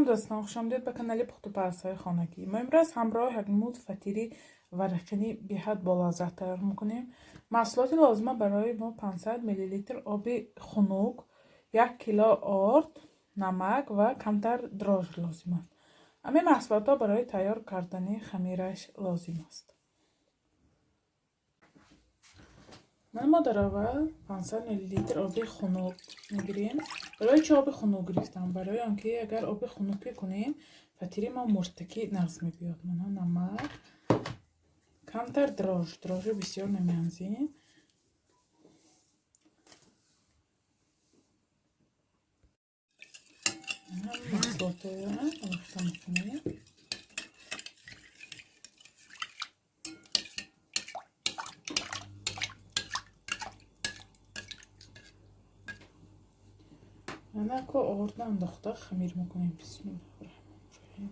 دوستان، خوش آمدید به کانال پخت‌وپزهای خانگی. ما امروز همراه یک نمود فطیری ورقینی بی‌حد بالازه تیار میکنیم. محصولات لازمه برای ما 500 میلی لیتر آب خنک، 1 کیلو آرد، نمک و کمتر دراژ لازم است. همه محصولات برای تیار کردن خمیرش لازم است. ما در اول 500 میلی لیتر آب خنک میگیریم. برای چه آب خنک گرفتم؟ برای آنکه اگر آب خنک کنیم فطیری ما مرتکی نقض میبیاد. نمک، کمتر دراژ بسیار نمیانزیم. محصولات ریخته میکنیم. که آرد انداخته خمیر میکنیم. بسم الله الرحمن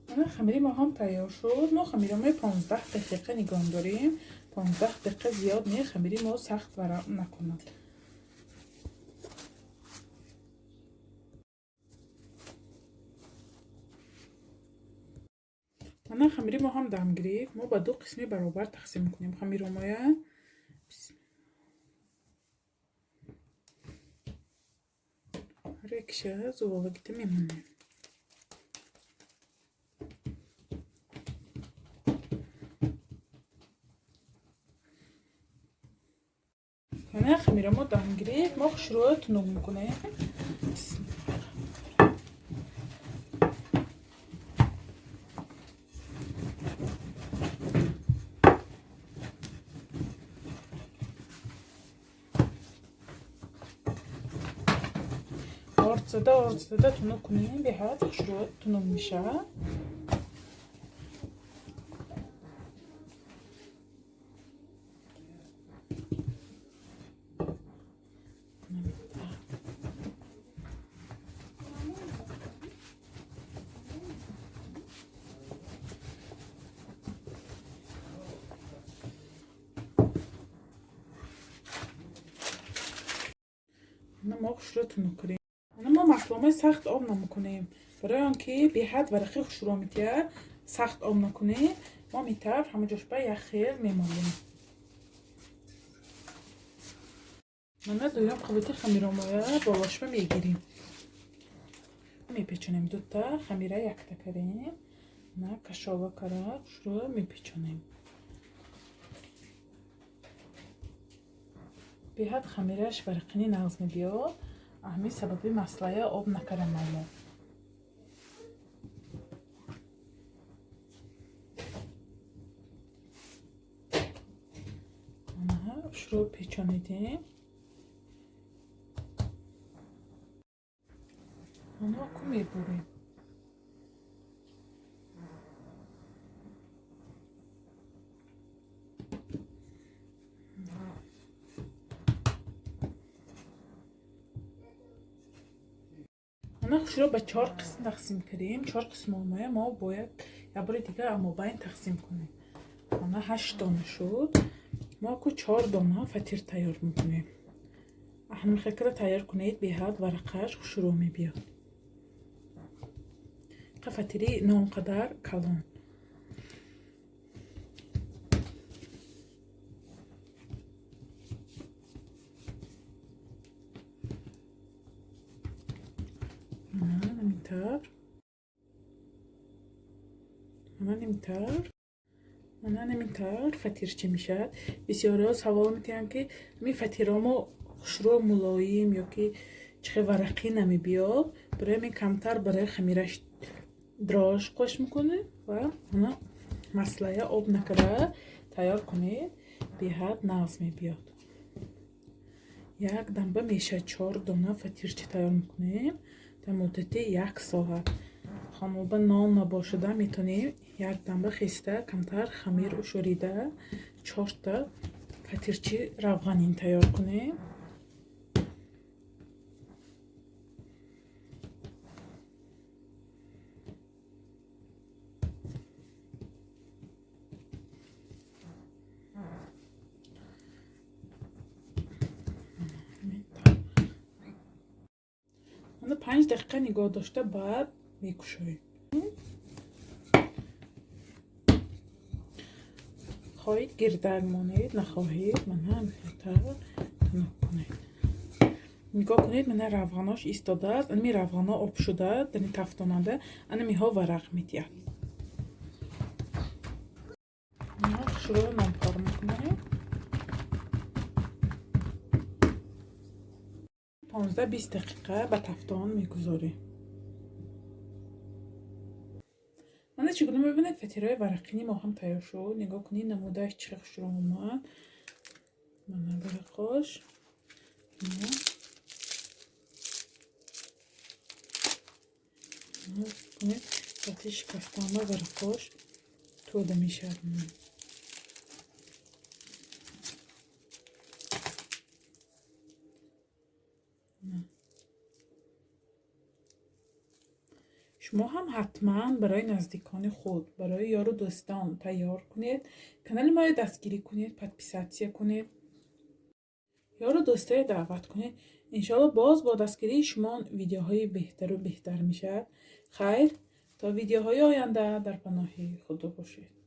الرحیم. خمیری ما هم تیار شد. ما خمیر ما 15 دقیقه نگاه داریم. 15 دقیقه زیاد نه، خمیری ما سخت ورق نکند. خمیری ما هم دم گرفت. ما با دو قسمی برابر تقسیم میکنیم خمیر ما. هر یکشه زوالگیده میمونه. خمیر ما دم گرفت. ما شروع تنوع میکنیم. آرد زده تنوع کنیم. به حد شروع تنوع میشه. ما شروع تنوع کنیم. ما محصولات سخت آب نمیکنیم. برای آنکه به حد ورقه شروع میتیه سخت آب نکنیم. ما میتر همه جاش به یک خیل میمالیم. من دویم قویت خمیرامایه با واشمه میگیریم. میپیچونیم دوتا خمیره یک تکریم. نه کشاوه کرد شروع میپیچونیم. به حد خمیرش ورقینی نغز میبیاد. اهمی سببی مسئله آب نکرم ما. شروع پیچونیدیم. اما کو میبوریم. شروع به 4 قسم تقسیم کردیم. 4 قسم ما باید یه بار دیگه اما باید تقسیم کنیم. 8 دانه شد. ما کو 4 دانه فطیر تیار میکنیم. اهم خیلی تیار کنید به حد ورقش شروع میبیاد. فطیری نه اونقدر کلان. نمیتر فطیر چی میشه. بسیار سوال میتونن که می فطیرامو شروع ملایم یا که چه ورقی نمی بیاد. برای می کمتر برای خمیرش دراژ خوش میکنه و مسئله آب نکره تیار کنید. به حد نغز می بیاد. یک دنبه میشه 4 دانه فطیر چی تیار میکنیم در مدت 1 ساعت. خانوبه نان نباشده میتونیم یک دنبه خسته کمتر خمیر شوریده 4 تا فطیرچی روغنین تیار کنیم. 5 دقیقه نگاه داشته بعد میکشویم. خواهید گردک مانید نخواهید من هم بهتر تنک کنید. نگاه کنید من روغناش ایستاده است. این روغنا آب شده دنی تفتاننده انمی ها ورق میتید. شروع نمکار میکنید. 15-20 دقیقه به تفتان میگذاریم. من چگونه میبینید فطیرهای ورقینی ما هم تیار شد. نگاه کنید نمودهش چقدر شروع اومد. من ورقاش کنید وقتی شکستانه ورقاش توده میشه. شما هم حتما برای نزدیکان خود، برای یار و دوستان تیار کنید. کانال ما رو دستگیری کنید، پادپیساتسیا کنید، یار و دوستای دعوت کنید. انشالله باز با دستگیری شما ویدیوهای بهتر و بهتر میشه. خیر تا ویدیوهای آینده در پناه خدا باشید.